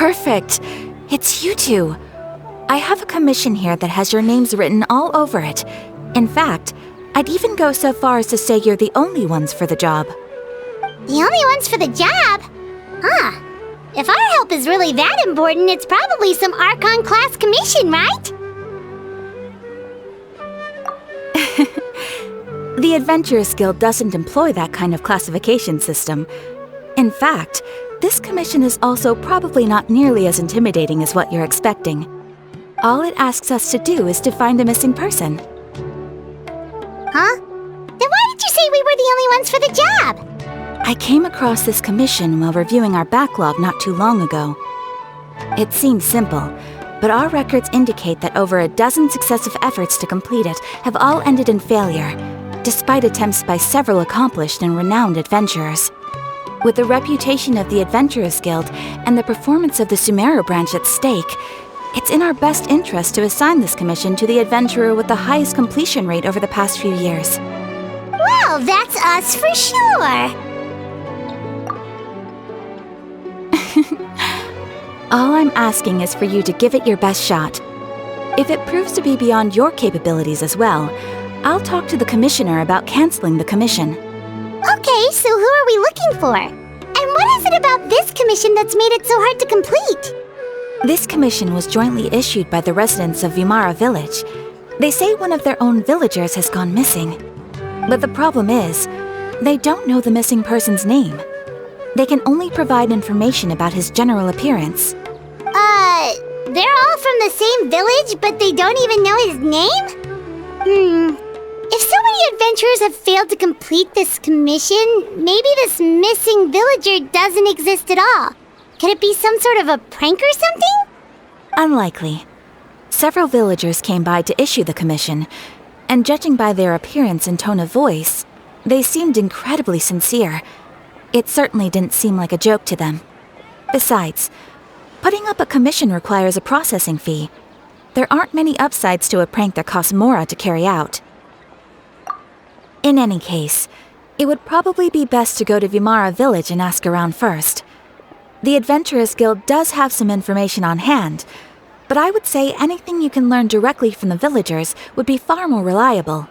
Perfect. It's you two. I have a commission here that has your names written all over it. In fact, I'd even go so far as to say you're the only ones for the job. The only ones for the job? Huh. If our help is really that important, it's probably some Archon class commission, right? The Adventurers Guild doesn't employ that kind of classification system. In fact, this commission is also probably not nearly as intimidating as what you're expecting. All it asks us to do is to find a missing person. Huh? Then why did you say we were the only ones for the job? I came across this commission while reviewing our backlog not too long ago. It seems simple, but our records indicate that over a dozen successive efforts to complete it have all ended in failure, despite attempts by several accomplished and renowned adventurers. With the reputation of the Adventurers Guild and the performance of the Sumeru branch at stake, it's in our best interest to assign this commission to the adventurer with the highest completion rate over the past few years. Well, that's us for sure! All I'm asking is for you to give it your best shot. If it proves to be beyond your capabilities as well, I'll talk to the commissioner about canceling the commission. Okay, so who are we looking for? And what is it about this commission that's made it so hard to complete? This commission was jointly issued by the residents of Vimara Village. They say one of their own villagers has gone missing. But the problem is, they don't know the missing person's name. They can only provide information about his general appearance. They're all from the same village, but they don't even know his name? If so many adventurers have failed to complete this commission, maybe this missing villager doesn't exist at all. Could it be some sort of a prank or something? Unlikely. Several villagers came by to issue the commission, and judging by their appearance and tone of voice, they seemed incredibly sincere. It certainly didn't seem like a joke to them. Besides, putting up a commission requires a processing fee. There aren't many upsides to a prank that costs Mora to carry out. In any case, it would probably be best to go to Vimara Village and ask around first. The Adventurers Guild does have some information on hand, but I would say anything you can learn directly from the villagers would be far more reliable.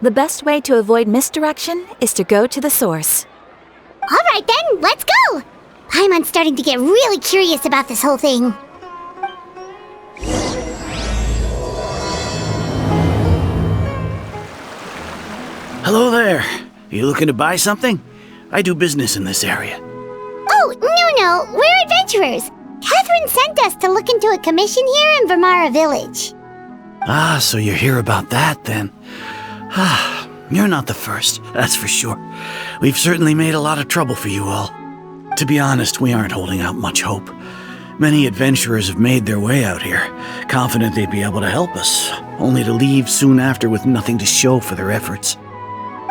The best way to avoid misdirection is to go to the source. Alright then, let's go! I'm starting to get really curious about this whole thing. Hello there. You looking to buy something? I do business in this area. Oh, no, we're adventurers. Catherine sent us to look into a commission here in Vimara Village. Ah, so you're here about that then. Ah, you're not the first, that's for sure. We've certainly made a lot of trouble for you all. To be honest, we aren't holding out much hope. Many adventurers have made their way out here, confident they'd be able to help us, only to leave soon after with nothing to show for their efforts.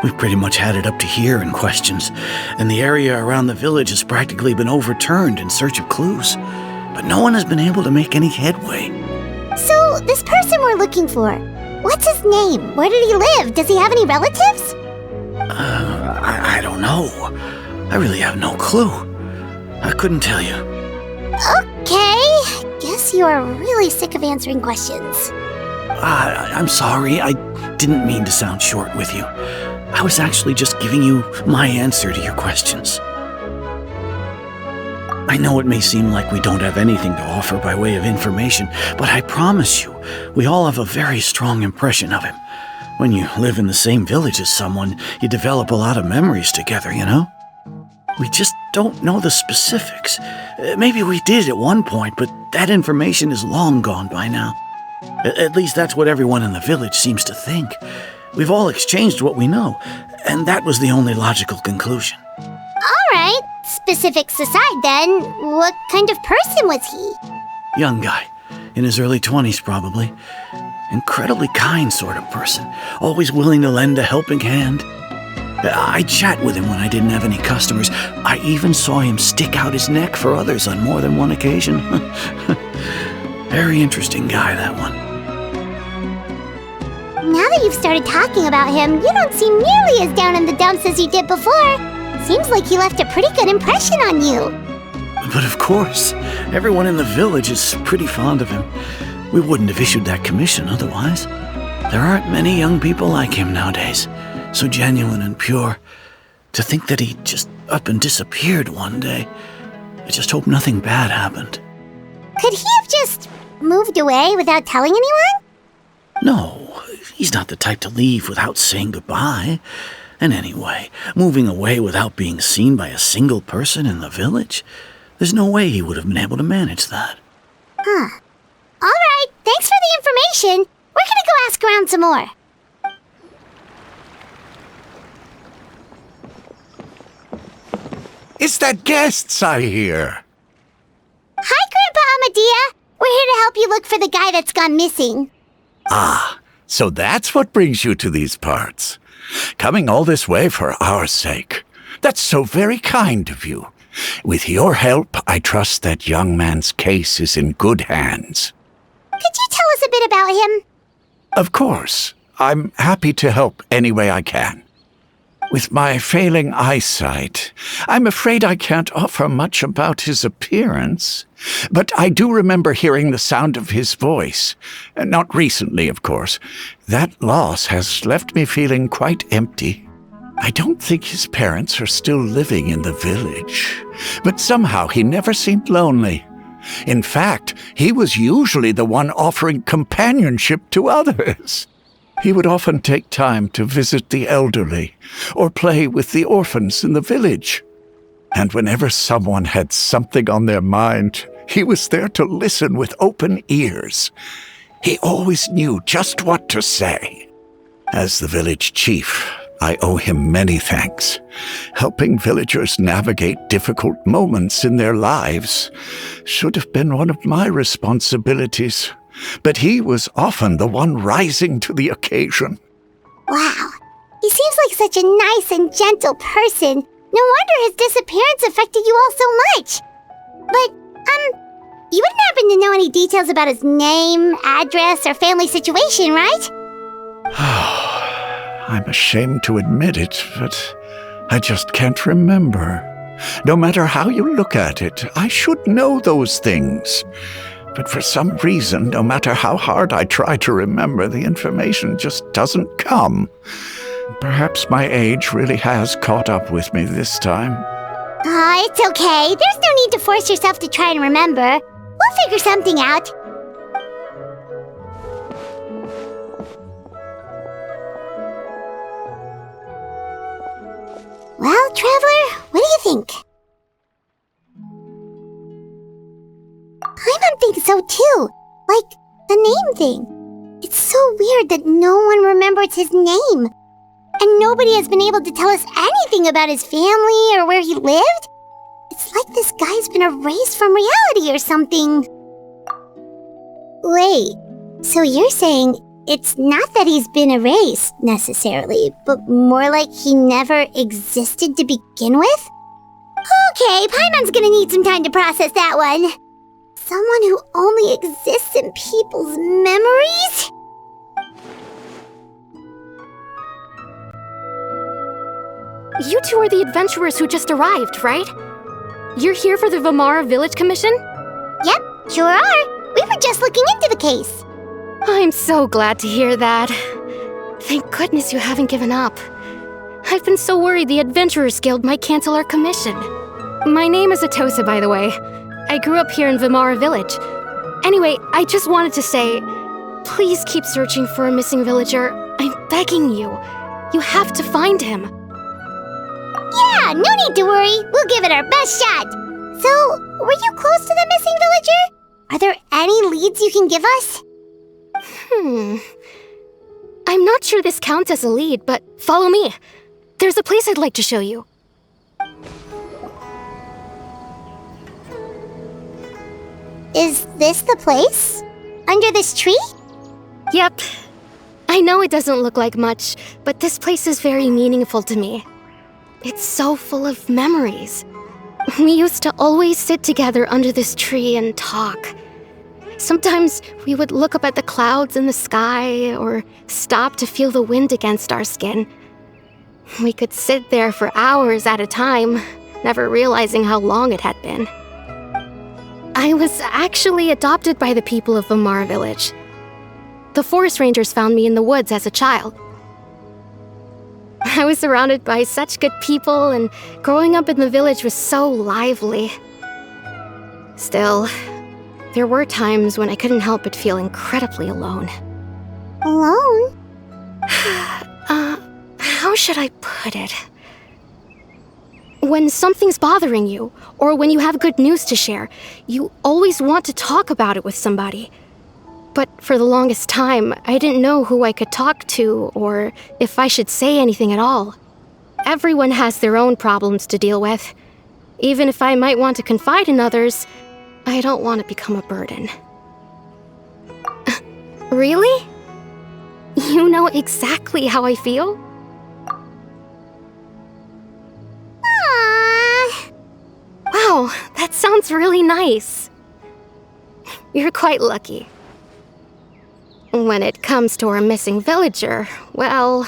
We've pretty much had it up to here in questions, and the area around the village has practically been overturned in search of clues. But no one has been able to make any headway. So, this person we're looking for, what's his name? Where did he live? Does he have any relatives? I don't know. I really have no clue. I couldn't tell you. Okay, guess you are really sick of answering questions. I'm sorry, I didn't mean to sound short with you. I was actually just giving you my answer to your questions. I know it may seem like we don't have anything to offer by way of information, but I promise you, we all have a very strong impression of him. When you live in the same village as someone, you develop a lot of memories together, you know? We just don't know the specifics. Maybe we did at one point, but that information is long gone by now. At least that's what everyone in the village seems to think. We've all exchanged what we know, and that was the only logical conclusion. Alright, specifics aside then, what kind of person was he? Young guy, in his early 20s probably. Incredibly kind sort of person, always willing to lend a helping hand. I chat with him when I didn't have any customers. I even saw him stick out his neck for others on more than one occasion. Very interesting guy, that one. Now that you've started talking about him, you don't seem nearly as down in the dumps as you did before. Seems like he left a pretty good impression on you. But of course, everyone in the village is pretty fond of him. We wouldn't have issued that commission otherwise. There aren't many young people like him nowadays, so genuine and pure. To think that he just up and disappeared one day. I just hope nothing bad happened. Could he have just moved away without telling anyone? No, he's not the type to leave without saying goodbye. And anyway, moving away without being seen by a single person in the village, there's no way he would have been able to manage that. Huh. All right, thanks for the information. We're gonna go ask around some more. It's the guests I hear. Hi, Grandpa Amadea. We're here to help you look for the guy that's gone missing. Ah, so that's what brings you to these parts. Coming all this way for our sake. That's so very kind of you. With your help, I trust that young man's case is in good hands. Could you tell us a bit about him? Of course. I'm happy to help any way I can. With my failing eyesight, I'm afraid I can't offer much about his appearance. But I do remember hearing the sound of his voice. Not recently, of course. That loss has left me feeling quite empty. I don't think his parents are still living in the village. But somehow he never seemed lonely. In fact, he was usually the one offering companionship to others. He would often take time to visit the elderly or play with the orphans in the village. And whenever someone had something on their mind, he was there to listen with open ears. He always knew just what to say. As the village chief, I owe him many thanks. Helping villagers navigate difficult moments in their lives should have been one of my responsibilities. But he was often the one rising to the occasion. Wow, he seems like such a nice and gentle person. No wonder his disappearance affected you all so much. But, you wouldn't happen to know any details about his name, address, or family situation, right? I'm ashamed to admit it, but I just can't remember. No matter how you look at it, I should know those things. But for some reason, no matter how hard I try to remember, the information just doesn't come. Perhaps my age really has caught up with me this time. It's okay. There's no need to force yourself to try and remember. We'll figure something out. Well, Traveler, what do you think? Paimon thinks so too. Like, the name thing. It's so weird that no one remembers his name. And nobody has been able to tell us anything about his family or where he lived. It's like this guy's been erased from reality or something. Wait, so you're saying it's not that he's been erased, necessarily, but more like he never existed to begin with? Okay, Paimon's gonna need some time to process that one. Someone who only exists in people's memories? You two are the adventurers who just arrived, right? You're here for the Vamara Village Commission? Yep, sure are. We were just looking into the case. I'm so glad to hear that. Thank goodness you haven't given up. I've been so worried the Adventurers Guild might cancel our commission. My name is Atosa, by the way. I grew up here in Vamara Village. Anyway, I just wanted to say, please keep searching for a missing villager. I'm begging you. You have to find him. Yeah, no need to worry. We'll give it our best shot. So, were you close to the missing villager? Are there any leads you can give us? I'm not sure this counts as a lead, but follow me. There's a place I'd like to show you. Is this the place? Under this tree? Yep. I know it doesn't look like much, but this place is very meaningful to me. It's so full of memories. We used to always sit together under this tree and talk. Sometimes we would look up at the clouds in the sky or stop to feel the wind against our skin. We could sit there for hours at a time, never realizing how long it had been. I was actually adopted by the people of Vamara Village. The forest rangers found me in the woods as a child. I was surrounded by such good people, and growing up in the village was so lively. Still, there were times when I couldn't help but feel incredibly alone. Alone? How should I put it? When something's bothering you, or when you have good news to share, you always want to talk about it with somebody. But for the longest time, I didn't know who I could talk to, or if I should say anything at all. Everyone has their own problems to deal with. Even if I might want to confide in others, I don't want to become a burden. Really? You know exactly how I feel? Aww. Wow, that sounds really nice. You're quite lucky. When it comes to our missing villager, well,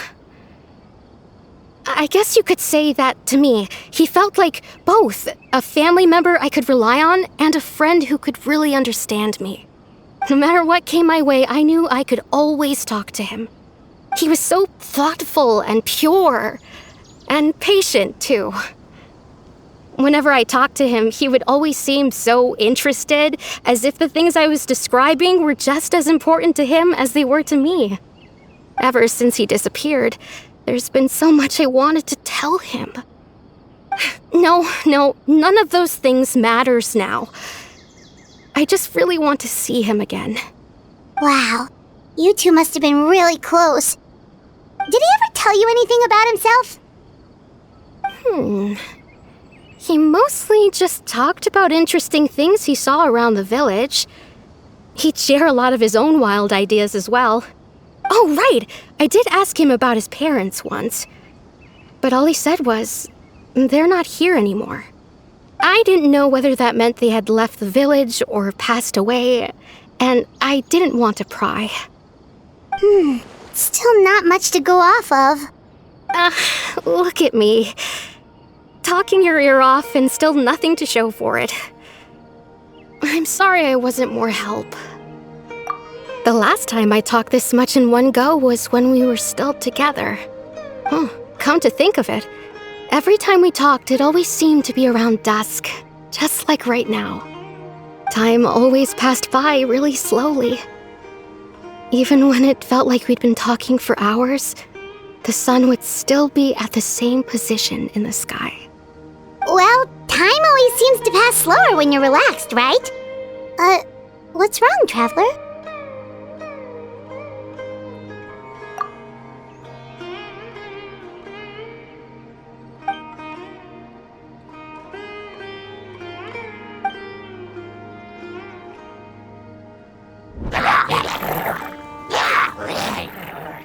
I guess you could say that to me. He felt like both a family member I could rely on and a friend who could really understand me. No matter what came my way, I knew I could always talk to him. He was so thoughtful and pure, and patient, too. Whenever I talked to him, he would always seem so interested, as if the things I was describing were just as important to him as they were to me. Ever since he disappeared, there's been so much I wanted to tell him. No, none of those things matters now. I just really want to see him again. Wow, you two must have been really close. Did he ever tell you anything about himself? He mostly just talked about interesting things he saw around the village. He'd share a lot of his own wild ideas as well. Oh, right! I did ask him about his parents once. But all he said was, they're not here anymore. I didn't know whether that meant they had left the village or passed away, and I didn't want to pry. Still not much to go off of. Look at me. Talking your ear off and still nothing to show for it. I'm sorry I wasn't more help. The last time I talked this much in one go was when we were still together. Come to think of it, every time we talked, it always seemed to be around dusk, just like right now. Time always passed by really slowly. Even when it felt like we'd been talking for hours, the sun would still be at the same position in the sky. Well, time always seems to pass slower when you're relaxed, right? What's wrong, Traveler?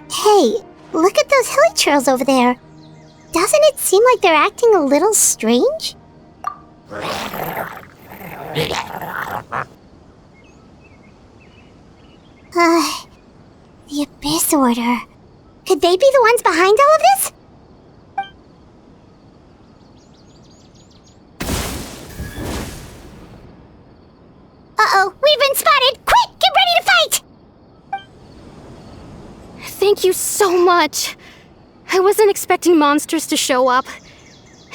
Hey, look at those hilly churls over there. Doesn't it seem like they're acting a little strange? The Abyss Order. Could they be the ones behind all of this? Uh-oh, we've been spotted! Quick, get ready to fight! Thank you so much. I wasn't expecting monsters to show up.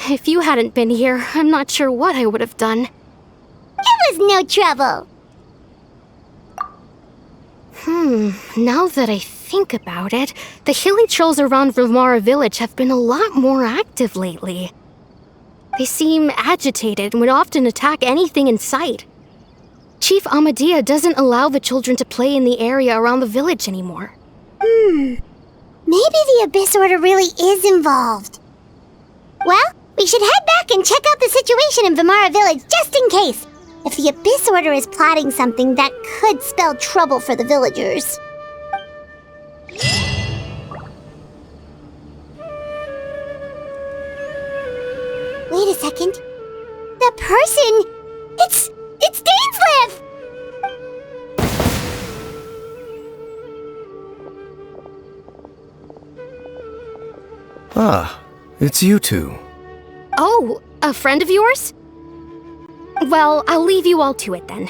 If you hadn't been here, I'm not sure what I would have done. It was no trouble. Now that I think about it, the hilly trolls around Vamara Village have been a lot more active lately. They seem agitated and would often attack anything in sight. Chief Amadea doesn't allow the children to play in the area around the village anymore. Maybe the Abyss Order really is involved. Well, we should head back and check out the situation in Vamara Village just in case. If the Abyss Order is plotting something that could spell trouble for the villagers. Wait a second. That person... It's Dainsleif! Ah, it's you two. Oh, a friend of yours? Well, I'll leave you all to it then.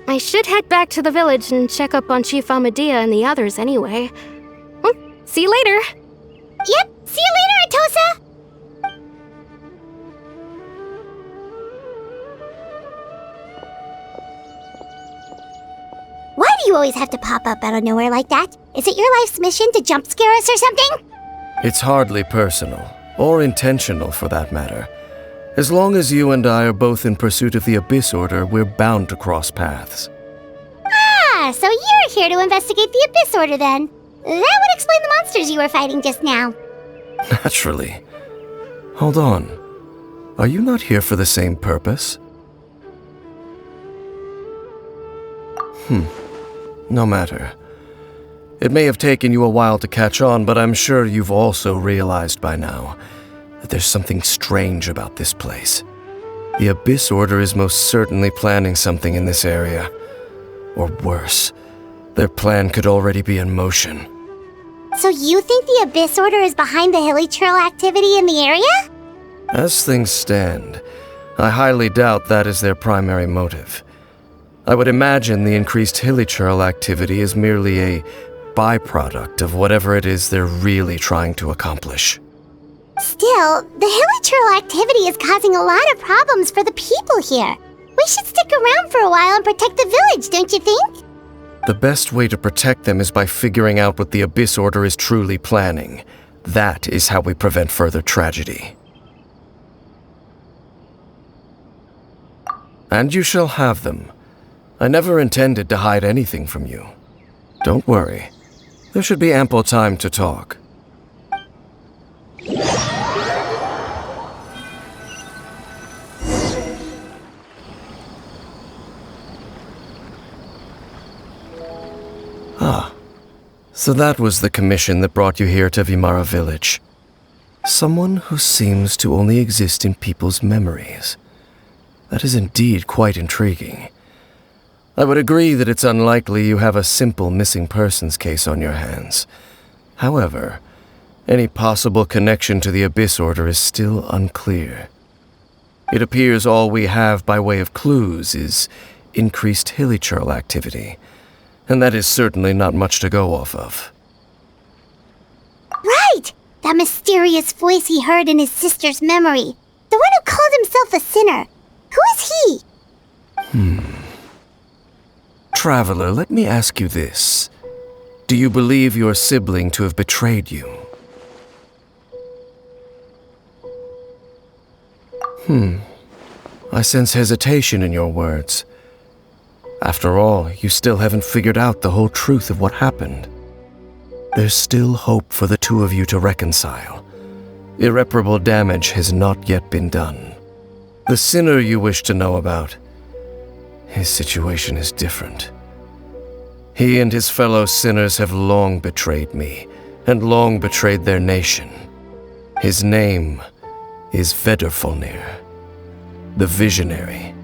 I should head back to the village and check up on Chief Amadea and the others anyway. Well, see you later. Yep, see you later, Atosa! Why do you always have to pop up out of nowhere like that? Is it your life's mission to jump scare us or something? It's hardly personal, or intentional for that matter. As long as you and I are both in pursuit of the Abyss Order, we're bound to cross paths. Ah, so you're here to investigate the Abyss Order then. That would explain the monsters you were fighting just now. Naturally. Hold on. Are you not here for the same purpose? No matter. It may have taken you a while to catch on, but I'm sure you've also realized by now that there's something strange about this place. The Abyss Order is most certainly planning something in this area. Or worse, their plan could already be in motion. So you think the Abyss Order is behind the hilly trail activity in the area? As things stand, I highly doubt that is their primary motive. I would imagine the increased hilly trail activity is merely a byproduct of whatever it is they're really trying to accomplish. Still, the hilly trail activity is causing a lot of problems for the people here. We should stick around for a while and protect the village, don't you think? The best way to protect them is by figuring out what the Abyss Order is truly planning. That is how we prevent further tragedy. And you shall have them. I never intended to hide anything from you. Don't worry. There should be ample time to talk. So that was the commission that brought you here to Vimara Village. Someone who seems to only exist in people's memories. That is indeed quite intriguing. I would agree that it's unlikely you have a simple missing persons case on your hands. However, any possible connection to the Abyss Order is still unclear. It appears all we have by way of clues is increased hilly trail activity, and that is certainly not much to go off of. Right! That mysterious voice he heard in his sister's memory. The one who called himself a sinner. Who is he? Traveler, let me ask you this. Do you believe your sibling to have betrayed you? I sense hesitation in your words. After all, you still haven't figured out the whole truth of what happened. There's still hope for the two of you to reconcile. Irreparable damage has not yet been done. The sinner you wish to know about, his situation is different. He and his fellow sinners have long betrayed me, and long betrayed their nation. His name is Vedrfolnir, the Visionary.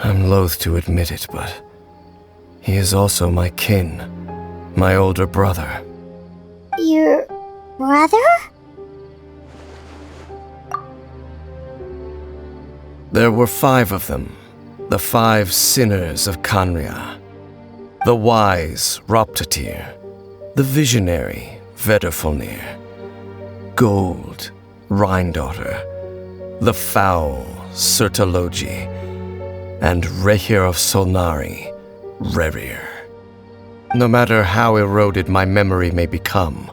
I'm loath to admit it, but he is also my kin, my older brother. Your brother? There were 5 of them, the 5 sinners of Khaenri'ah. The wise, Roptatyr. The visionary, Vedrfolnir. Gold, Rhine-daughter. The foul, Sertologi. And Rehir of Solnari, Rerir. No matter how eroded my memory may become,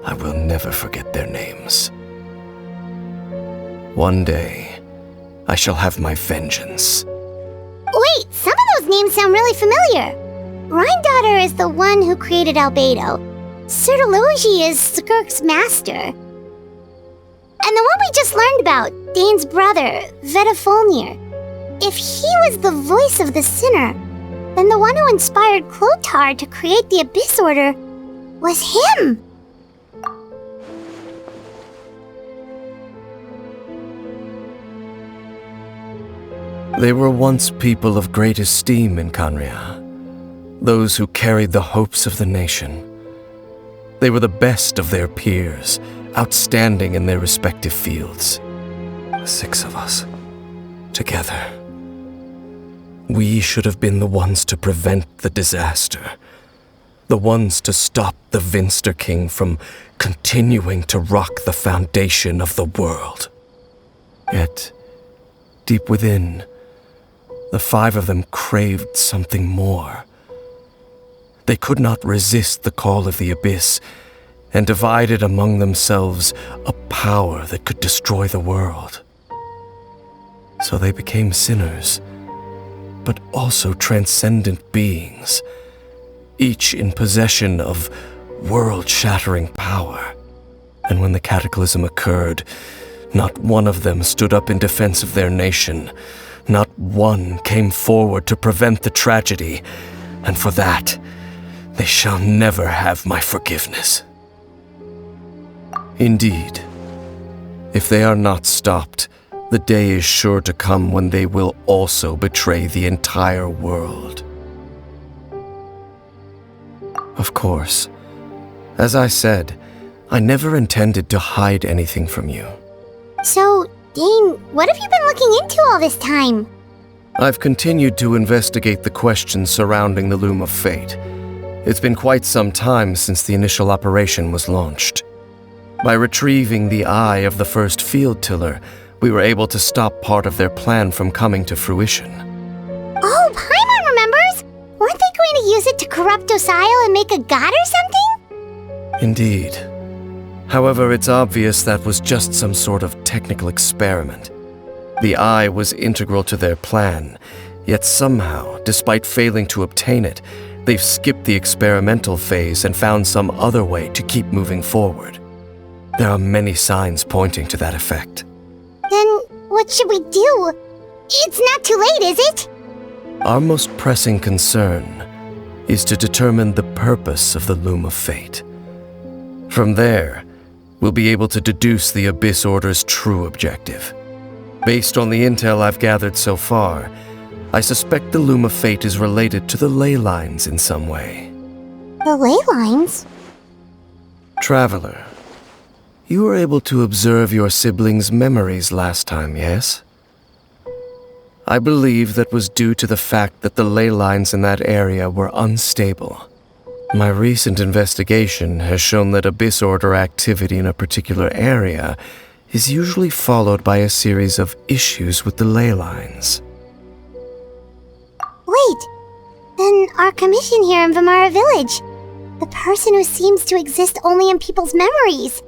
I will never forget their names. One day, I shall have my vengeance. Wait, some of those names sound really familiar. Rhine-daughter is the one who created Albedo. Sertologi is Skirk's master. And the one we just learned about, Dane's brother, Vedrfolnir. If he was the voice of the sinner, then the one who inspired Clothar to create the Abyss Order was him! They were once people of great esteem in Khaenri'ah, those who carried the hopes of the nation. They were the best of their peers, outstanding in their respective fields. 6 of us. together. We should have been the ones to prevent the disaster. The ones to stop the Vinster King from continuing to rock the foundation of the world. Yet, deep within, the 5 of them craved something more. They could not resist the call of the Abyss, and divided among themselves a power that could destroy the world. So they became sinners, but also transcendent beings, each in possession of world-shattering power. And when the cataclysm occurred, not one of them stood up in defense of their nation. Not one came forward to prevent the tragedy, and for that, they shall never have my forgiveness. Indeed, if they are not stopped, the day is sure to come when they will also betray the entire world. Of course, as I said, I never intended to hide anything from you. So, Dane, what have you been looking into all this time? I've continued to investigate the questions surrounding the Loom of Fate. It's been quite some time since the initial operation was launched. By retrieving the eye of the first field tiller, we were able to stop part of their plan from coming to fruition. Oh, Paimon remembers! Weren't they going to use it to corrupt Docile and make a god or something? Indeed. However, it's obvious that was just some sort of technical experiment. The eye was integral to their plan, yet somehow, despite failing to obtain it, they've skipped the experimental phase and found some other way to keep moving forward. There are many signs pointing to that effect. Then what should we do? It's not too late, is it? Our most pressing concern is to determine the purpose of the Loom of Fate. From there, we'll be able to deduce the Abyss Order's true objective. Based on the intel I've gathered so far, I suspect the Loom of Fate is related to the ley lines in some way. The ley lines? Traveler, you were able to observe your siblings' memories last time, yes? I believe that was due to the fact that the ley lines in that area were unstable. My recent investigation has shown that Abyss Order activity in a particular area is usually followed by a series of issues with the ley lines. Wait, then our commission here in Vimara Village, the person who seems to exist only in people's memories,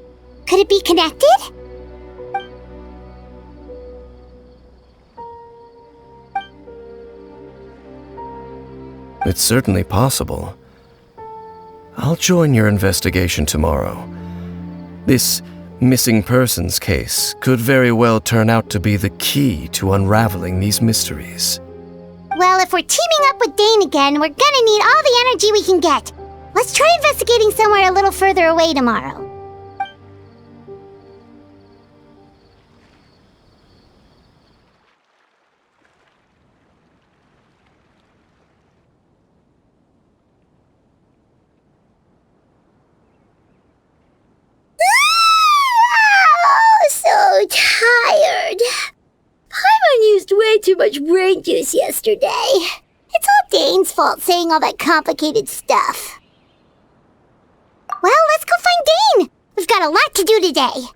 could it be connected? It's certainly possible. I'll join your investigation tomorrow. This missing persons case could very well turn out to be the key to unraveling these mysteries. Well, if we're teaming up with Dane again, we're gonna need all the energy we can get. Let's try investigating somewhere a little further away tomorrow. So tired. Paimon used way too much brain juice yesterday. It's all Dane's fault saying all that complicated stuff. Well, let's go find Dane. We've got a lot to do today.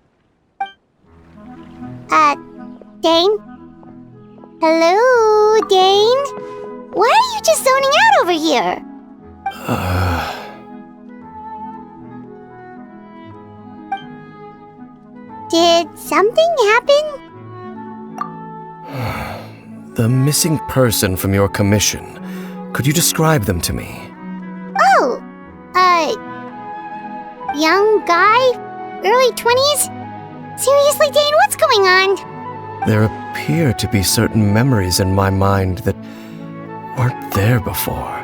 Dane? Hello, Dane? Why are you just zoning out over here? Did something happen? The missing person from your commission. Could you describe them to me? Oh, young guy? Early 20s? Seriously, Dane, what's going on? There appear to be certain memories in my mind that weren't there before.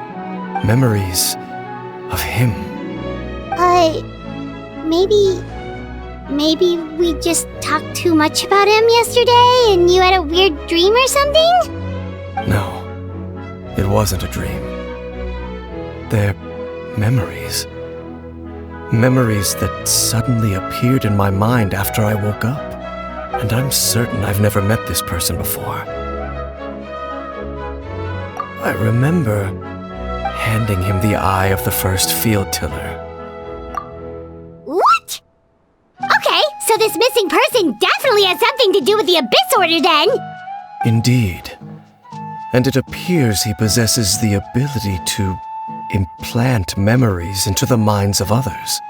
Memories of him. Maybe we just talked too much about him yesterday and you had a weird dream or something? No, it wasn't a dream. They're memories. Memories that suddenly appeared in my mind after I woke up. And I'm certain I've never met this person before. I remember handing him the eye of the first field tiller. What? Okay, so this missing person definitely has something to do with the Abyss Order then! Indeed. And it appears he possesses the ability to implant memories into the minds of others.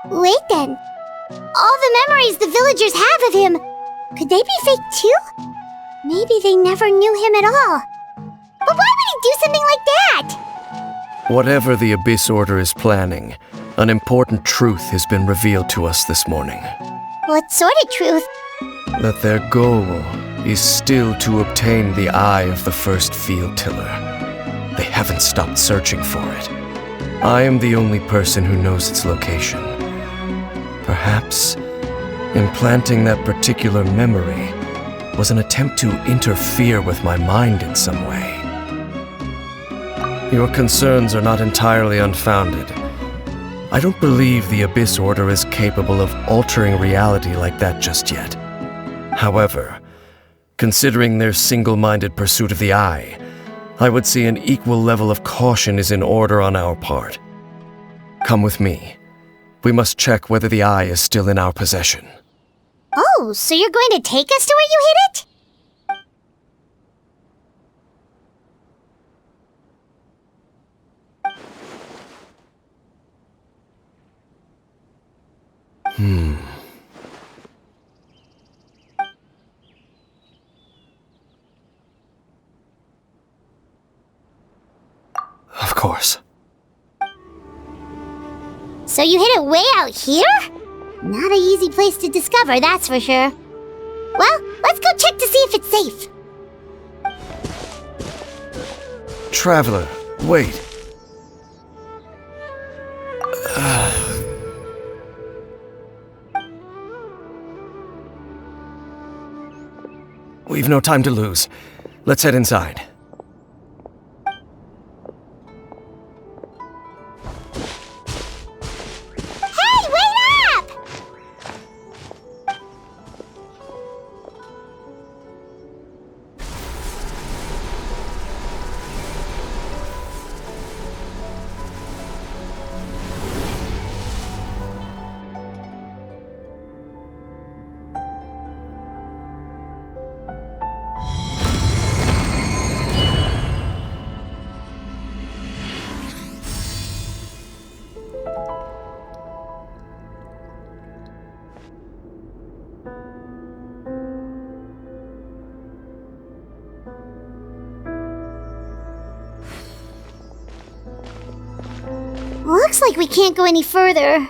Wait then. All the memories the villagers have of him, could they be fake too? Maybe they never knew him at all. But why would he do something like that? Whatever the Abyss Order is planning, an important truth has been revealed to us this morning. What sort of truth? That their goal is still to obtain the eye of the first field tiller. They haven't stopped searching for it. I am the only person who knows its location. Perhaps implanting that particular memory was an attempt to interfere with my mind in some way. Your concerns are not entirely unfounded. I don't believe the Abyss Order is capable of altering reality like that just yet. However, considering their single-minded pursuit of the eye, I would say an equal level of caution is in order on our part. Come with me. We must check whether the eye is still in our possession. Oh, so you're going to take us to where you hid it? Of course. So you hid it way out here? Not an easy place to discover, that's for sure. Well, let's go check to see if it's safe. Traveler, wait. We've no time to lose. Let's head inside. Hey, wait up! Looks like we can't go any further.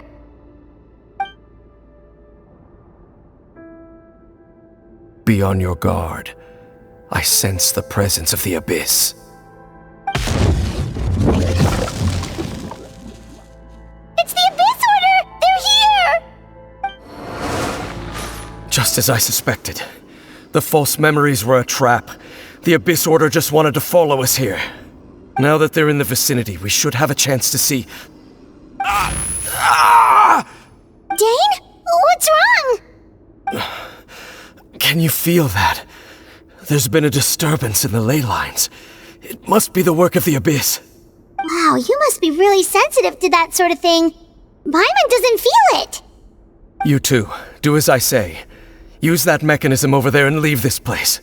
Be on your guard. I sense the presence of the Abyss. It's the Abyss Order! They're here! Just as I suspected. The false memories were a trap. The Abyss Order just wanted to follow us here. Now that they're in the vicinity, we should have a chance to see... Dane? What's wrong? Can you feel that? There's been a disturbance in the ley lines. It must be the work of the Abyss. Wow, you must be really sensitive to that sort of thing. Paimon doesn't feel it. You too. Do as I say. Use that mechanism over there and leave this place.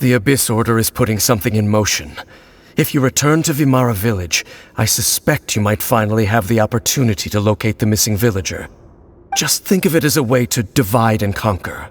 The Abyss Order is putting something in motion. If you return to Vimara Village, I suspect you might finally have the opportunity to locate the missing villager. Just think of it as a way to divide and conquer.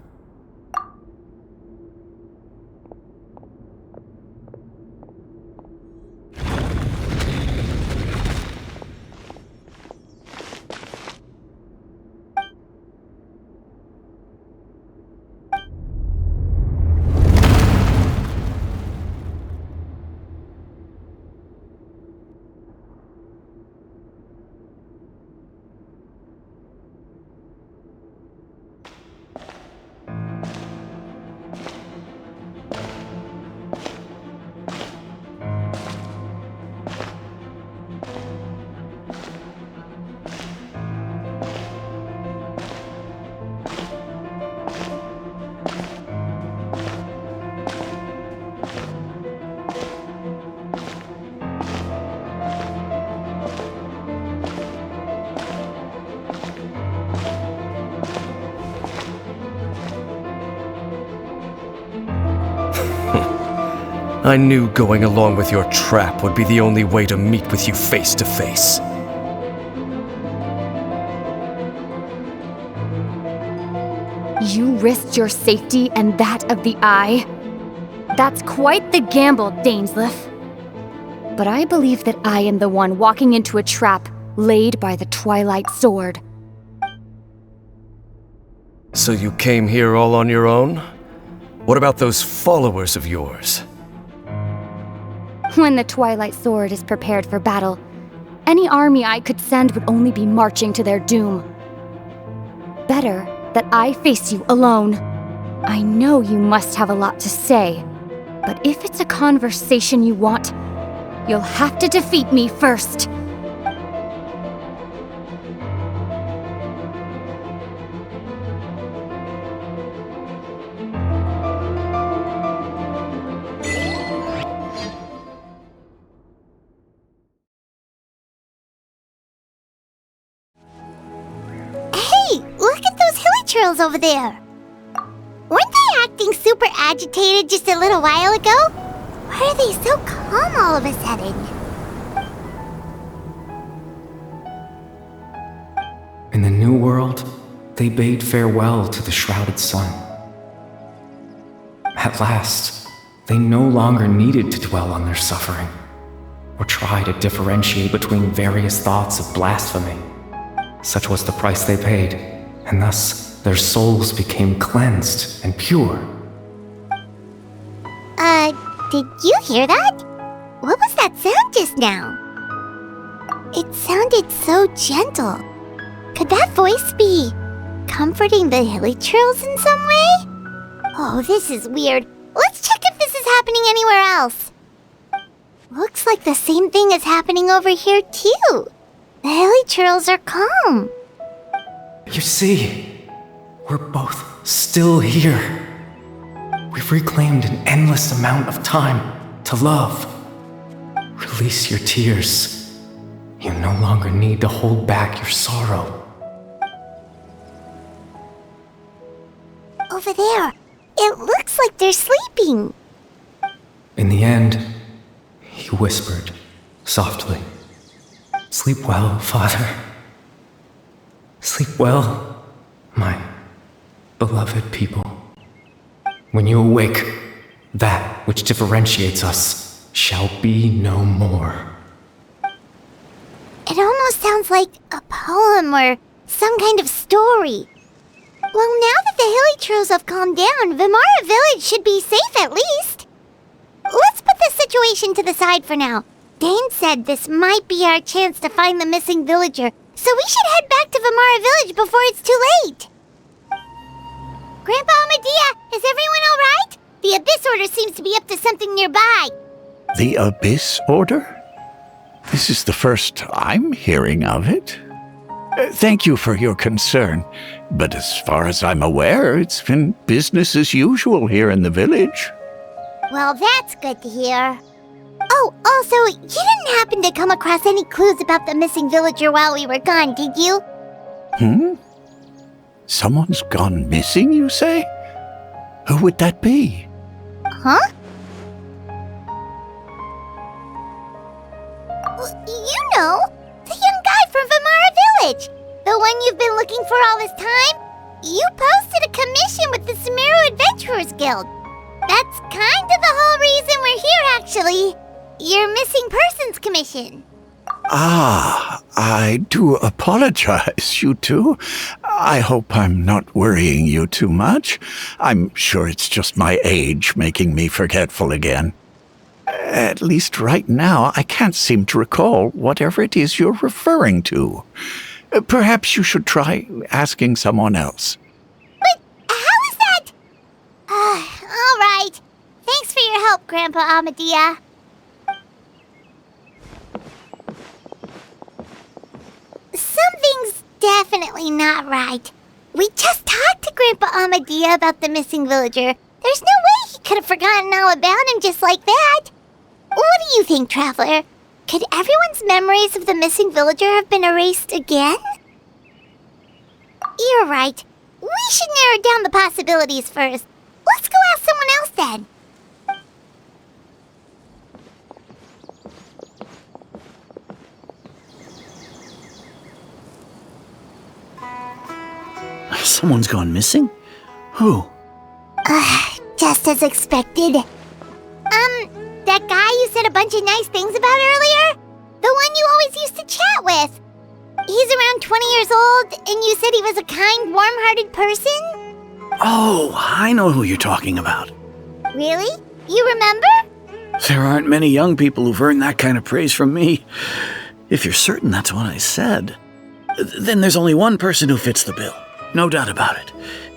I knew going along with your trap would be the only way to meet with you face to face. You risked your safety and that of the Eye? That's quite the gamble, Dainsleif. But I believe that I am the one walking into a trap laid by the Twilight Sword. So you came here all on your own? What about those followers of yours? When the Twilight Sword is prepared for battle, any army I could send would only be marching to their doom. Better that I face you alone. I know you must have a lot to say, but if it's a conversation you want, you'll have to defeat me first. Hey, look at those hilichurls over there. Weren't they acting super agitated just a little while ago? Why are they so calm all of a sudden? In the New World, they bade farewell to the shrouded sun. At last, they no longer needed to dwell on their suffering, or try to differentiate between various thoughts of blasphemy. Such was the price they paid, and thus their souls became cleansed and pure. Did you hear that? What was that sound just now? It sounded so gentle. Could that voice be comforting the hilichurls in some way? Oh, this is weird. Let's check if this is happening anywhere else. Looks like the same thing is happening over here too. The hilichurls are calm. You see, we're both still here. We've reclaimed an endless amount of time to love. Release your tears. You no longer need to hold back your sorrow. Over there, it looks like they're sleeping. In the end, he whispered softly, "Sleep well, Father. Sleep well, my beloved people. When you awake, that which differentiates us shall be no more." It almost sounds like a poem or some kind of story. Well, now that the hilichurls have calmed down, Vimara Village should be safe at least. Let's put this situation to the side for now. Dane said this might be our chance to find the missing villager, so we should head back to Vimara Village before it's too late. Grandpa Amadea, is everyone all right? The Abyss Order seems to be up to something nearby. The Abyss Order? This is the first I'm hearing of it. Thank you for your concern, but as far as I'm aware, it's been business as usual here in the village. Well, that's good to hear. Oh, also, you didn't happen to come across any clues about the missing villager while we were gone, did you? Someone's gone missing, you say? Who would that be? Huh? You know, the young guy from Vimara Village. The one you've been looking for all this time. You posted a commission with the Sumeru Adventurers Guild. That's kind of the whole reason we're here, actually. Your missing persons commission. Ah, I do apologize, you two. I hope I'm not worrying you too much. I'm sure it's just my age making me forgetful again. At least right now, I can't seem to recall whatever it is you're referring to. Perhaps you should try asking someone else. But how is that? All right. Thanks for your help, Grandpa Amadea. Something's definitely not right. We just talked to Grandpa Amadea about the missing villager. There's no way he could have forgotten all about him just like that. What do you think, Traveler? Could everyone's memories of the missing villager have been erased again? You're right. We should narrow down the possibilities first. Let's go ask someone else then. Someone's gone missing? Who? Just as expected. That guy you said a bunch of nice things about earlier? The one you always used to chat with. He's around 20 years old, and you said he was a kind, warm-hearted person? Oh, I know who you're talking about. Really? You remember? There aren't many young people who've earned that kind of praise from me. If you're certain that's what I said, then there's only one person who fits the bill. No doubt about it.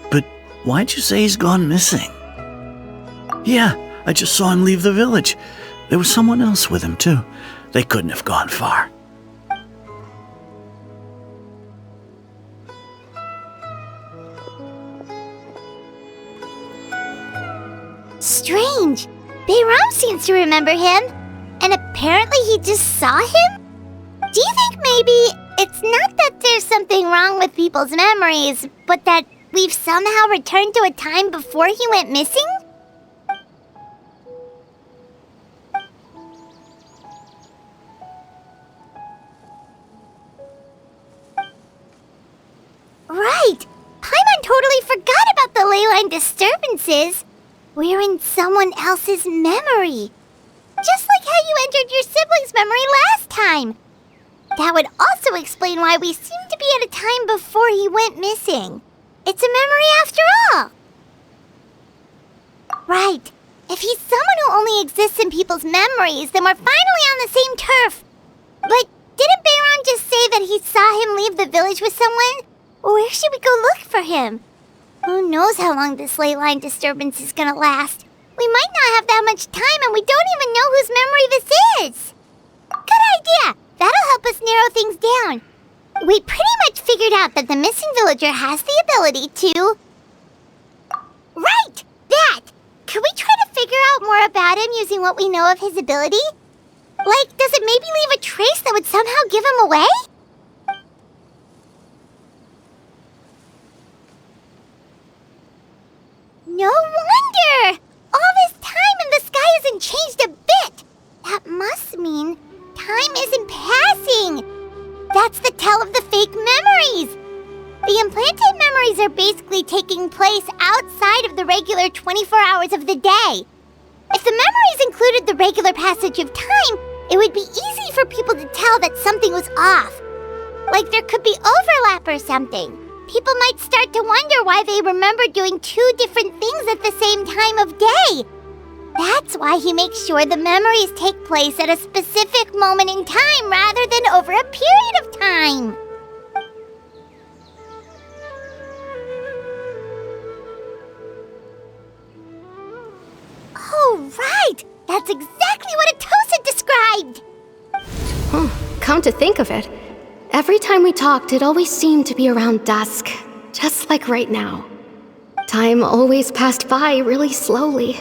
But why'd you say he's gone missing? Yeah, I just saw him leave the village. There was someone else with him, too. They couldn't have gone far. Strange. Bayram seems to remember him, and apparently he just saw him? Do you think maybe it's not that there's something wrong with people's memories, but that we've somehow returned to a time before he went missing? Right! Paimon totally forgot about the leyline disturbances. We're in someone else's memory. Just like how you entered your sibling's memory last time. That would also explain why we seem to be at a time before he went missing. It's a memory after all. Right. If he's someone who only exists in people's memories, then we're finally on the same turf. But didn't Bayron just say that he saw him leave the village with someone? Where should we go look for him? Who knows how long this leyline disturbance is gonna last? We might not have that much time, and we don't even know whose memory this is. Good idea! That'll help us narrow things down. We pretty much figured out that the missing villager has the ability to... Right! That! Could we try to figure out more about him using what we know of his ability? Like, does it maybe leave a trace that would somehow give him away? No wonder! All this time and the sky hasn't changed a bit! That must mean time isn't passing! That's the tell of the fake memories! The implanted memories are basically taking place outside of the regular 24 hours of the day. If the memories included the regular passage of time, it would be easy for people to tell that something was off. Like there could be overlap or something. People might start to wonder why they remember doing two different things at the same time of day. That's why he makes sure the memories take place at a specific moment in time rather than over a period of time. Oh, right! That's exactly what Atosa described! Come to think of it, every time we talked, it always seemed to be around dusk, just like right now. Time always passed by really slowly.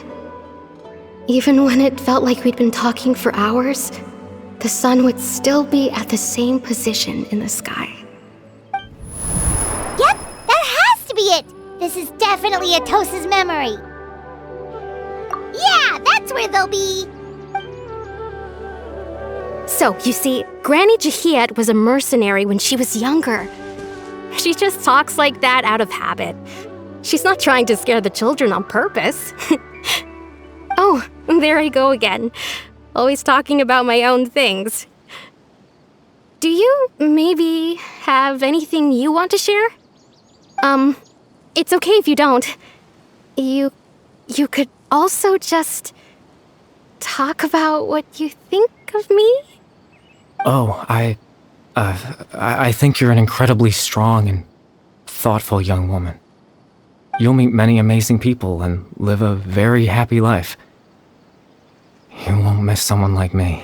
Even when it felt like we'd been talking for hours, the sun would still be at the same position in the sky. Yep, that has to be it! This is definitely Atosa's memory. Yeah, that's where they'll be! So, you see, Granny Jahiet was a mercenary when she was younger. She just talks like that out of habit. She's not trying to scare the children on purpose. Oh, there I go again. Always talking about my own things. Do you maybe have anything you want to share? It's okay if you don't. You could also just talk about what you think of me? Oh, I think you're an incredibly strong and thoughtful young woman. You'll meet many amazing people and live a very happy life. You won't miss someone like me.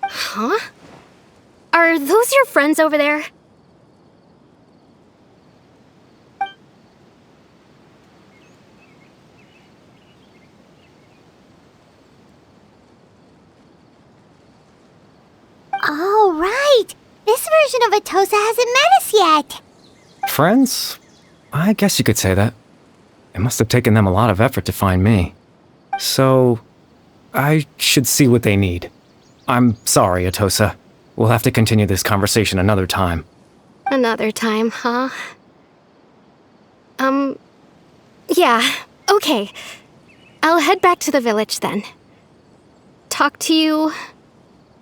Huh? Are those your friends over there? Oh, right! This version of Atosa hasn't met us yet! Friends? I guess you could say that. It must have taken them a lot of effort to find me. So, I should see what they need. I'm sorry, Atosa. We'll have to continue this conversation another time. Another time, huh? Yeah, okay. I'll head back to the village then. Talk to you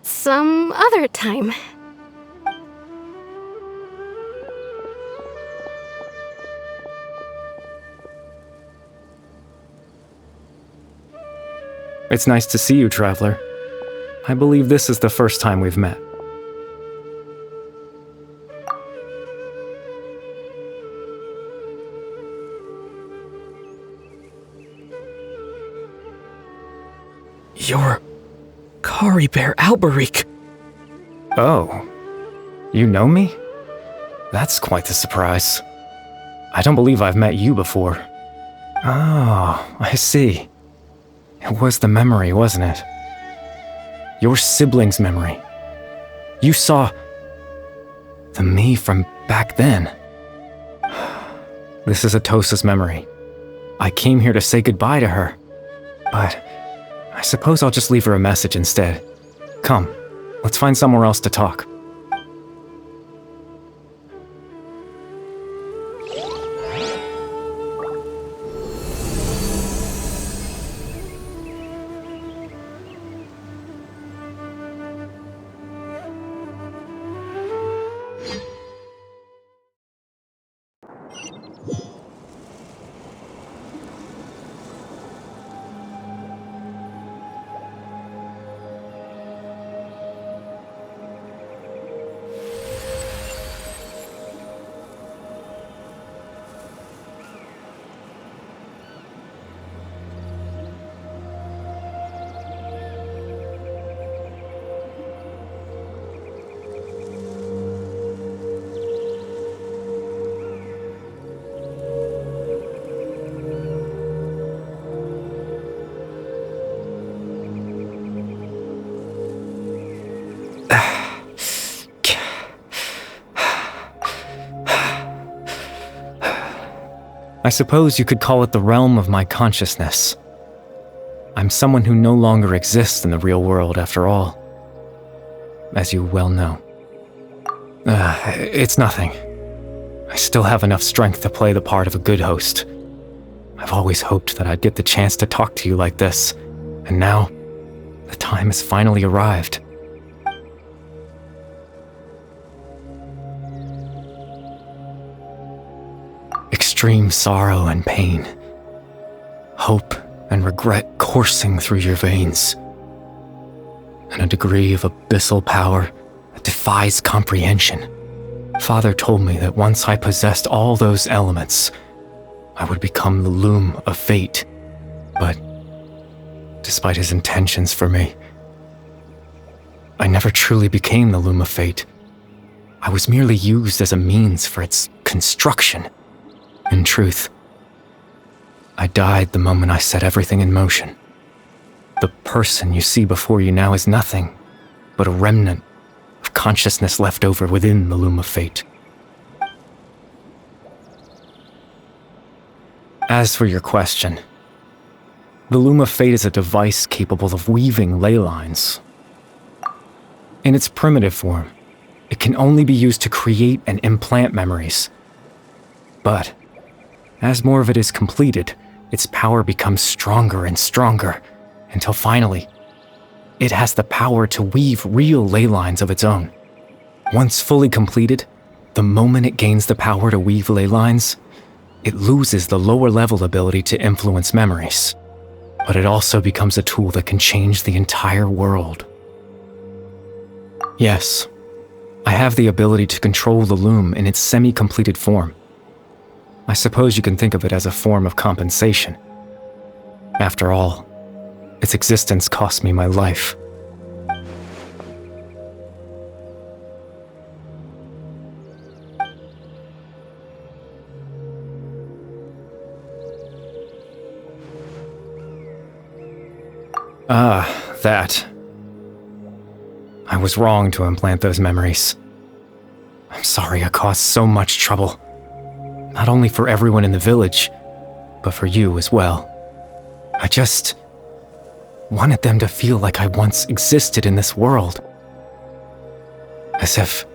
some other time. It's nice to see you, Traveler. I believe this is the first time we've met. You're Kari Bear Alberich. Oh, you know me? That's quite the surprise. I don't believe I've met you before. Oh, I see. It was the memory, wasn't it? Your sibling's memory. You saw the me from back then. This is Atosa's memory. I came here to say goodbye to her, but I suppose I'll just leave her a message instead. Come, let's find somewhere else to talk. I suppose you could call it the realm of my consciousness. I'm someone who no longer exists in the real world, after all. As you well know. It's nothing. I still have enough strength to play the part of a good host. I've always hoped that I'd get the chance to talk to you like this, and now, the time has finally arrived. Extreme sorrow and pain, hope and regret coursing through your veins, and a degree of abyssal power that defies comprehension. Father told me that once I possessed all those elements, I would become the loom of fate, but despite his intentions for me, I never truly became the loom of fate. I was merely used as a means for its construction. In truth, I died the moment I set everything in motion. The person you see before you now is nothing but a remnant of consciousness left over within the loom of fate. As for your question, the loom of fate is a device capable of weaving ley lines. In its primitive form, it can only be used to create and implant memories. But as more of it is completed, its power becomes stronger and stronger, until finally, it has the power to weave real ley lines of its own. Once fully completed, the moment it gains the power to weave ley lines, it loses the lower level ability to influence memories. But it also becomes a tool that can change the entire world. Yes, I have the ability to control the loom in its semi-completed form. I suppose you can think of it as a form of compensation. After all, its existence cost me my life. That. I was wrong to implant those memories. I'm sorry I caused so much trouble. Not only for everyone in the village, but for you as well. I just wanted them to feel like I once existed in this world. As if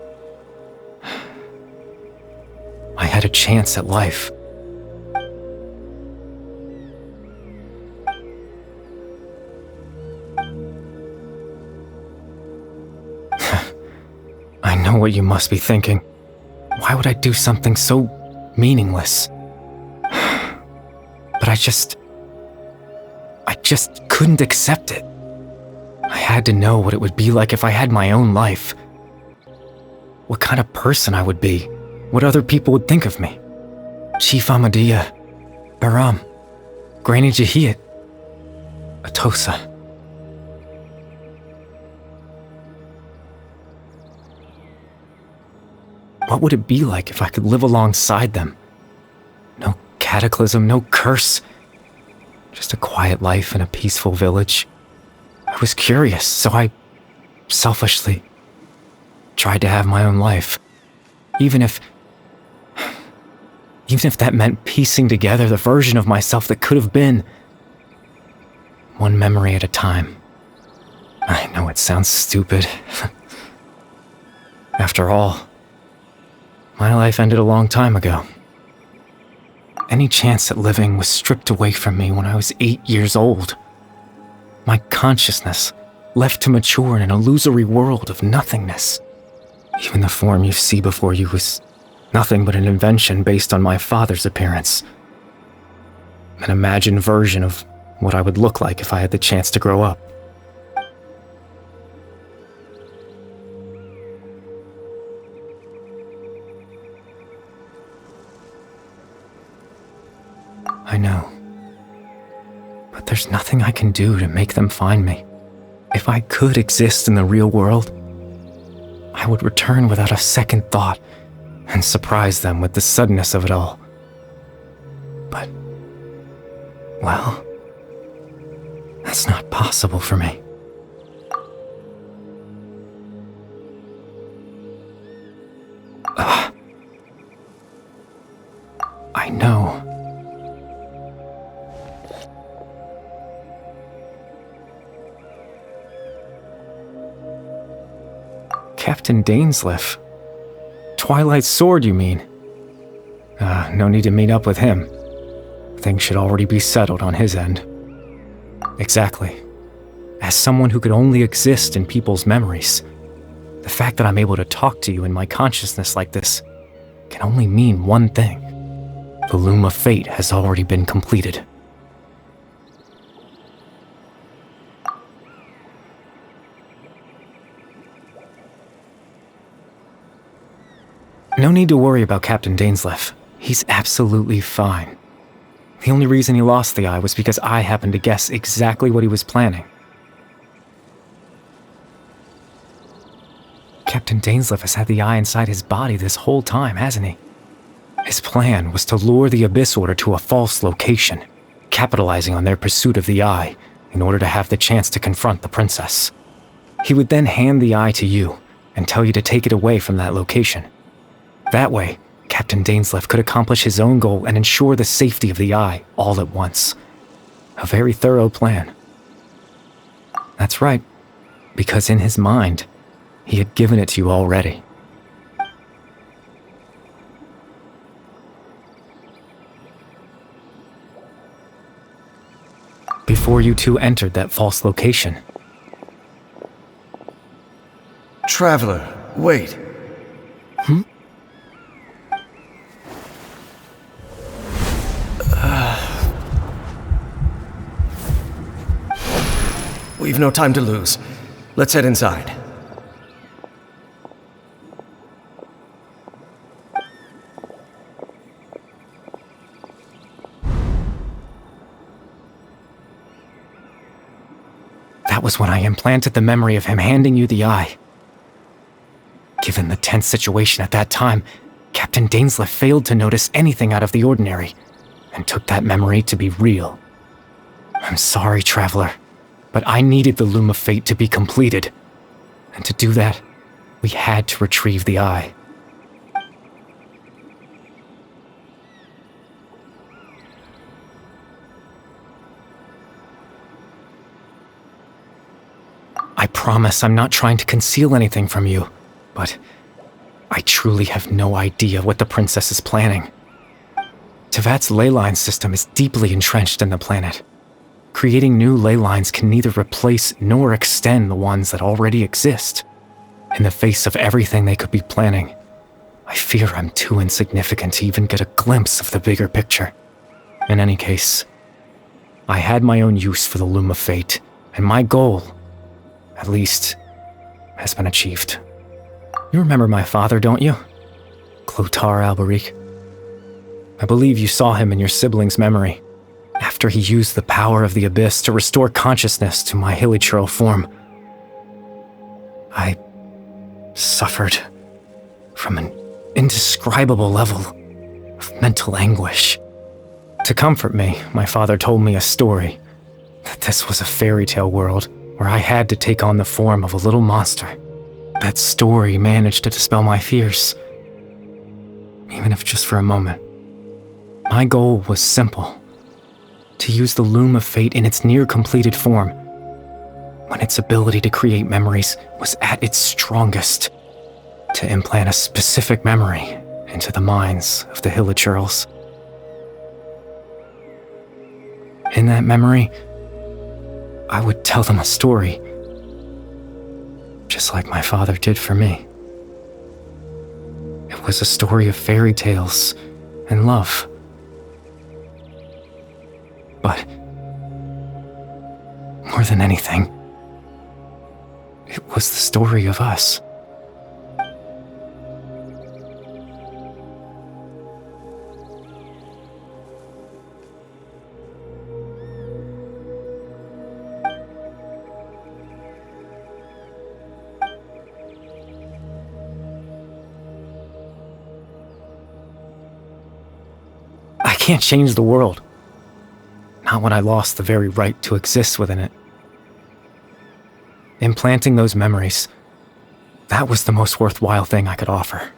I had a chance at life. know what you must be thinking. Why would I do something so meaningless? But I just couldn't accept it. I had to know what it would be like if I had my own life. What kind of person I would be. What other people would think of me. Chief Amadia, Baram, Granny Jahiyat, Atosa. What would it be like if I could live alongside them? No cataclysm, no curse. Just a quiet life in a peaceful village. I was curious, so I selfishly tried to have my own life. Even if that meant piecing together the version of myself that could have been. One memory at a time. I know it sounds stupid. After all, my life ended a long time ago. Any chance at living was stripped away from me when I was 8 years old. My consciousness left to mature in an illusory world of nothingness. Even the form you see before you was nothing but an invention based on my father's appearance. An imagined version of what I would look like if I had the chance to grow up. I know. But there's nothing I can do to make them find me. If I could exist in the real world, I would return without a second thought and surprise them with the suddenness of it all. But, well, that's not possible for me. I know. Captain Dainsleif. Twilight Sword, you mean? No need to meet up with him. Things should already be settled on his end. Exactly. As someone who could only exist in people's memories, the fact that I'm able to talk to you in my consciousness like this can only mean one thing. The loom of fate has already been completed. No need to worry about Captain Dainsleif. He's absolutely fine. The only reason he lost the eye was because I happened to guess exactly what he was planning. Captain Dainsleif has had the eye inside his body this whole time, hasn't he? His plan was to lure the Abyss Order to a false location, capitalizing on their pursuit of the eye in order to have the chance to confront the princess. He would then hand the eye to you and tell you to take it away from that location. That way, Captain Dainsleif could accomplish his own goal and ensure the safety of the eye all at once. A very thorough plan. That's right, because in his mind, he had given it to you already. Before you two entered that false location. Traveler, wait. We've no time to lose. Let's head inside. That was when I implanted the memory of him handing you the eye. Given the tense situation at that time, Captain Dainsleif failed to notice anything out of the ordinary, and took that memory to be real. I'm sorry, Traveler, but I needed the Loom of Fate to be completed. And to do that, we had to retrieve the eye. I promise I'm not trying to conceal anything from you, but I truly have no idea what the princess is planning. Tevat's ley line system is deeply entrenched in the planet. Creating new ley lines can neither replace nor extend the ones that already exist. in the face of everything they could be planning. I fear I'm too insignificant to even get a glimpse of the bigger picture. In any case, I had my own use for the Loom of Fate, and my goal, at least, has been achieved. You remember my father, don't you? Clotar Alberic. I believe you saw him in your sibling's memory, after he used the power of the Abyss to restore consciousness to my hilichurl form. I suffered from an indescribable level of mental anguish. To comfort me, my father told me a story, that this was a fairy tale world where I had to take on the form of a little monster. That story managed to dispel my fears, even if just for a moment. My goal was simple: to use the Loom of Fate in its near-completed form, when its ability to create memories was at its strongest, to implant a specific memory into the minds of the hilichurls. In that memory, I would tell them a story, just like my father did for me. It was a story of fairy tales and love. But more than anything, it was the story of us. I can't change the world. Not when I lost the very right to exist within it. Implanting those memories, that was the most worthwhile thing I could offer.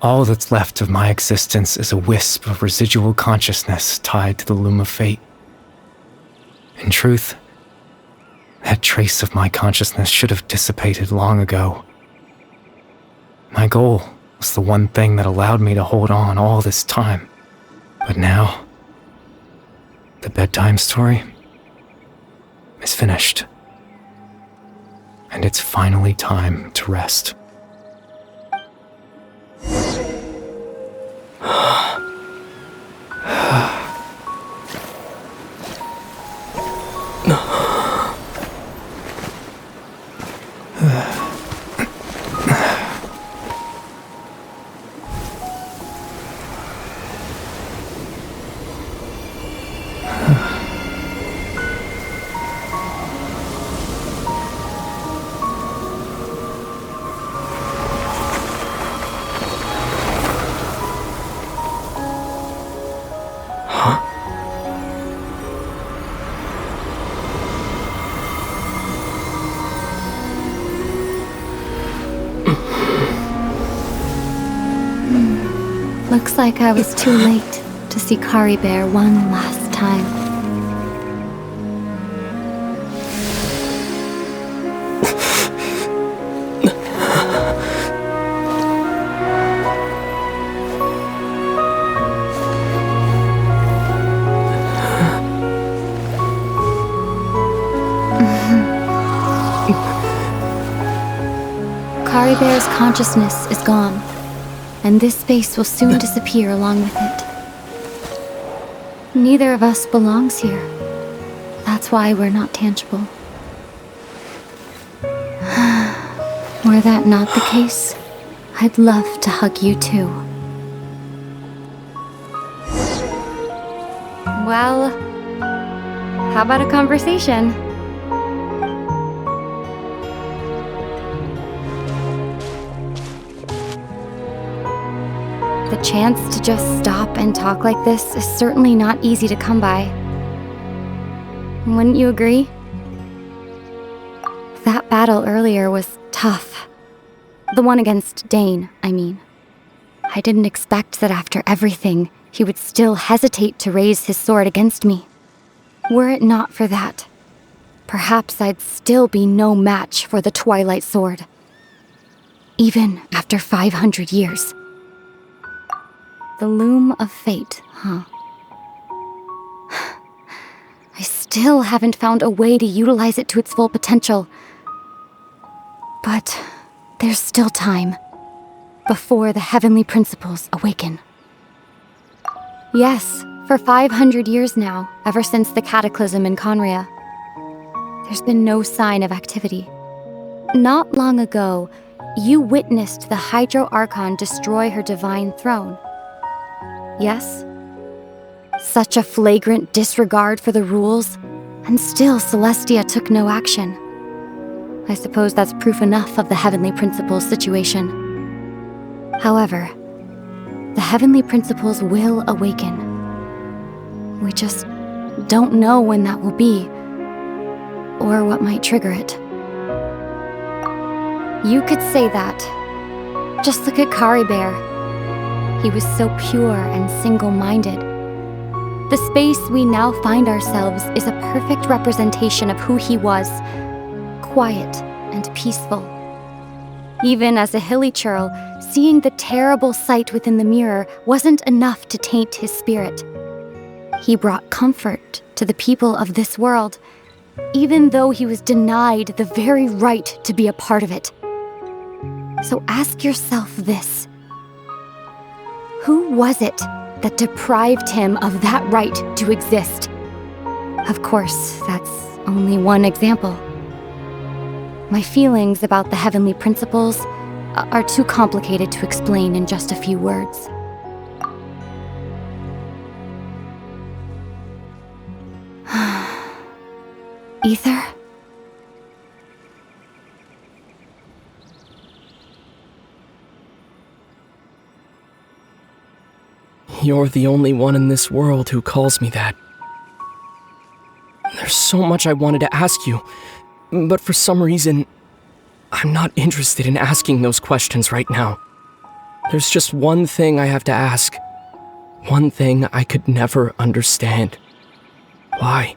All that's left of my existence is a wisp of residual consciousness tied to the Loom of Fate. In truth, that trace of my consciousness should have dissipated long ago. My goal was the one thing that allowed me to hold on all this time. But now, the bedtime story is finished. And it's finally time to rest. Looks like I was too late to see Kari Bear one last time. Kari Bear's consciousness is gone, and this space will soon disappear along with it. Neither of us belongs here. That's why we're not tangible. Were that not the case, I'd love to hug you too. Well, how about a conversation? The chance to just stop and talk like this is certainly not easy to come by. Wouldn't you agree? That battle earlier was tough. The one against Dane, I mean. I didn't expect that after everything, he would still hesitate to raise his sword against me. Were it not for that, perhaps I'd still be no match for the Twilight Sword. Even after 500 years. The Loom of Fate, huh? I still haven't found a way to utilize it to its full potential. But there's still time before the heavenly principles awaken. Yes, for 500 years now, ever since the cataclysm in Conria, there's been no sign of activity. Not long ago, you witnessed the Hydro Archon destroy her divine throne. Yes? Such a flagrant disregard for the rules, and still Celestia took no action. I suppose that's proof enough of the Heavenly Principles situation. However, the Heavenly Principles will awaken. We just don't know when that will be, or what might trigger it. You could say that. Just look at Kari Bear. He was so pure and single-minded. The space we now find ourselves is a perfect representation of who he was. Quiet and peaceful. Even as a hilly churl, seeing the terrible sight within the mirror wasn't enough to taint his spirit. He brought comfort to the people of this world, even though he was denied the very right to be a part of it. So ask yourself this. Who was it that deprived him of that right to exist? Of course, that's only one example. My feelings about the Heavenly Principles are too complicated to explain in just a few words. Ether? You're the only one in this world who calls me that. There's so much I wanted to ask you, but for some reason, I'm not interested in asking those questions right now. There's just one thing I have to ask. One thing I could never understand. Why?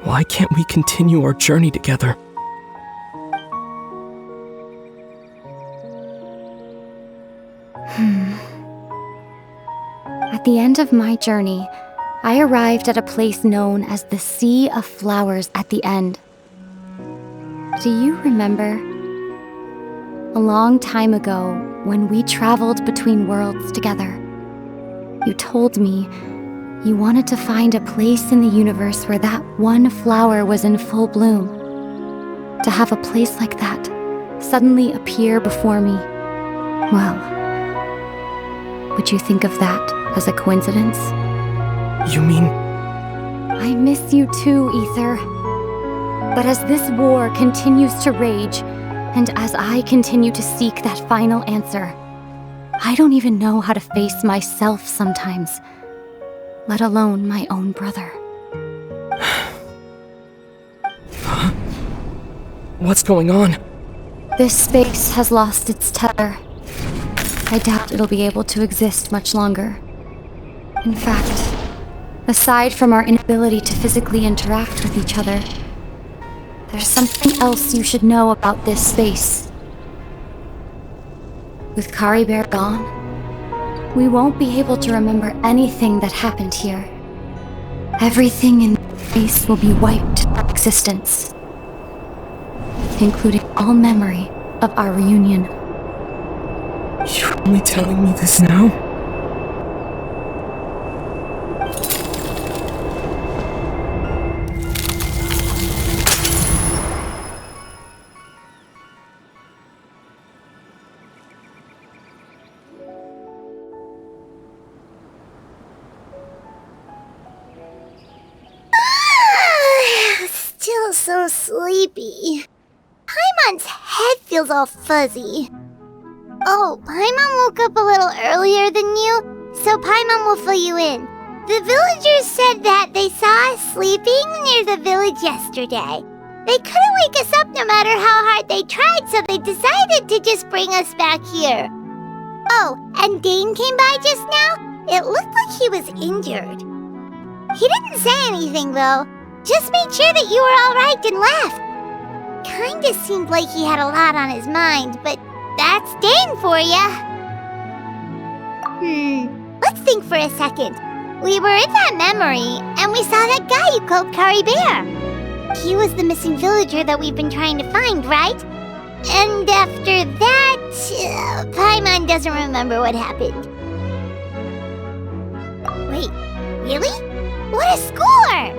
Why can't we continue our journey together? At the end of my journey, I arrived at a place known as the Sea of Flowers at the end. Do you remember? A long time ago, when we traveled between worlds together, you told me you wanted to find a place in the universe where that one flower was in full bloom. To have a place like that suddenly appear before me, well, would you think of that as a coincidence? You mean... I miss you too, Ether. But as this war continues to rage, and as I continue to seek that final answer, I don't even know how to face myself sometimes, let alone my own brother. Huh? What's going on? This space has lost its tether. I doubt it'll be able to exist much longer. In fact, aside from our inability to physically interact with each other, there's something else you should know about this space. With Kari Bear gone, we won't be able to remember anything that happened here. Everything in this space will be wiped from existence, including all memory of our reunion. You're only telling me this now? Still so sleepy. Paimon's head feels all fuzzy. Oh, Paimon woke up a little earlier than you, so Paimon will fill you in. The villagers said that they saw us sleeping near the village yesterday. They couldn't wake us up no matter how hard they tried, so they decided to just bring us back here. Oh, and Dane came by just now. It looked like he was injured. He didn't say anything, though. Just made sure that you were alright and left. Kinda seemed like he had a lot on his mind, but that's Dane for ya. Let's think for a second. We were in that memory, and we saw that guy you called Kari Bear. He was the missing villager that we've been trying to find, right? And after that, Paimon doesn't remember what happened. Wait, really? What a score!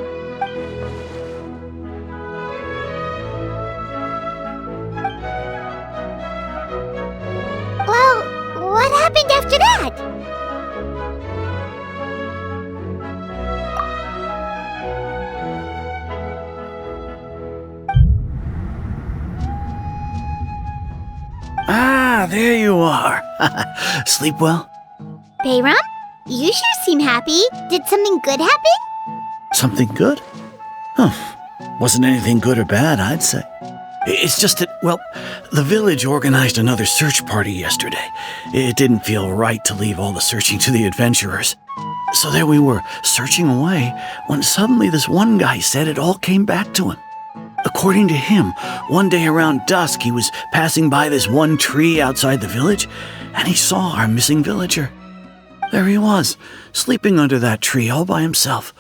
Well, what happened after that? Ah, there you are. Sleep well? Bayram? You sure seem happy. Did something good happen? Something good? Huh. Wasn't anything good or bad, I'd say. It's just that, well, the village organized another search party yesterday. It didn't feel right to leave all the searching to the adventurers. So there we were, searching away, when suddenly this one guy said it all came back to him. According to him, one day around dusk he was passing by this one tree outside the village, and he saw our missing villager. There he was, sleeping under that tree all by himself.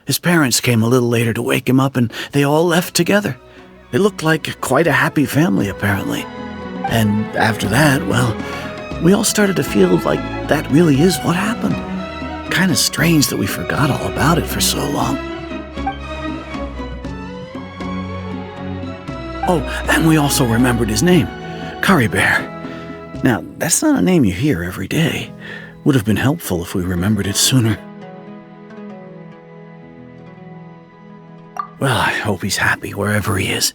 His parents came a little later to wake him up, and they all left together. It looked like quite a happy family, apparently. And after that, well, we all started to feel like that really is what happened. Kind of strange that we forgot all about it for so long. Oh, and we also remembered his name, Bear. Now, that's not a name you hear every day. Would have been helpful if we remembered it sooner. Well, I hope he's happy wherever he is,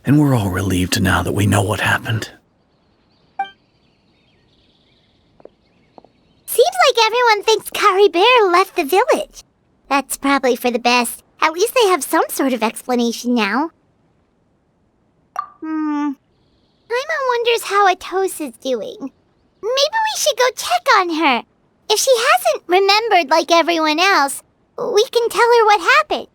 and we're all relieved now that we know what happened. Seems like everyone thinks Bear left the village. That's probably for the best. At least they have some sort of explanation now. Paimon wonders how Atosa's doing. Maybe we should go check on her. If she hasn't remembered like everyone else, we can tell her what happened.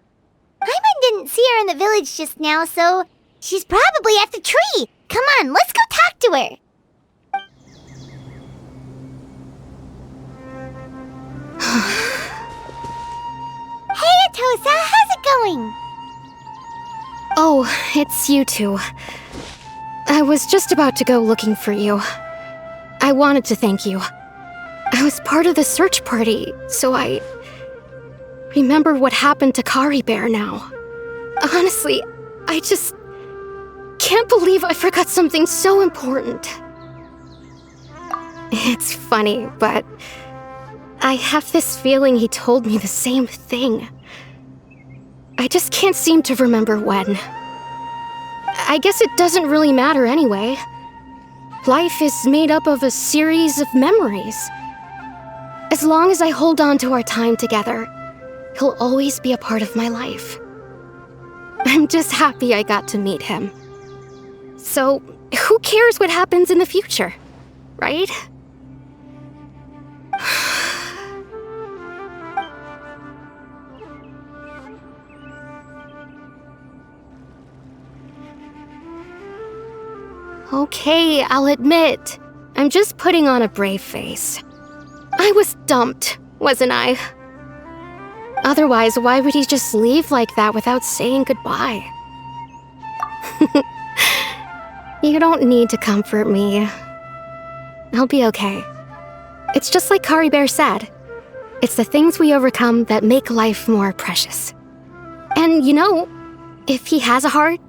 Paimon didn't see her in the village just now, so she's probably at the tree. Come on, let's go talk to her. Hey, Atosa, how's it going? Oh, it's you two. I was just about to go looking for you. I wanted to thank you. I was part of the search party, so I remember what happened to Bear now. Honestly, I just can't believe I forgot something so important. It's funny, but I have this feeling he told me the same thing. I just can't seem to remember when. I guess it doesn't really matter anyway. Life is made up of a series of memories. As long as I hold on to our time together, he'll always be a part of my life. I'm just happy I got to meet him. So, who cares what happens in the future, right? Okay, I'll admit, I'm just putting on a brave face. I was dumped, wasn't I? Otherwise, why would he just leave like that without saying goodbye? You don't need to comfort me. I'll be okay. It's just like Bear said. It's the things we overcome that make life more precious. And you know, if he has a heart,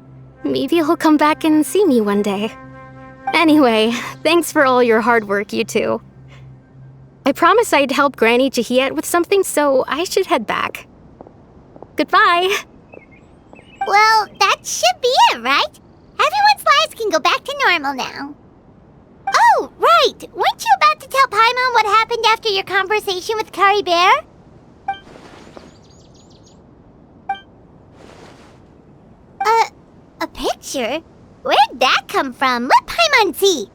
maybe he'll come back and see me one day. Anyway, thanks for all your hard work, you two. I promised I'd help Granny Jahiet with something, so I should head back. Goodbye! Well, that should be it, right? Everyone's lives can go back to normal now. Oh, right! Weren't you about to tell Paimon what happened after your conversation with Bear? A picture? Where'd that come from? Let Paimon see!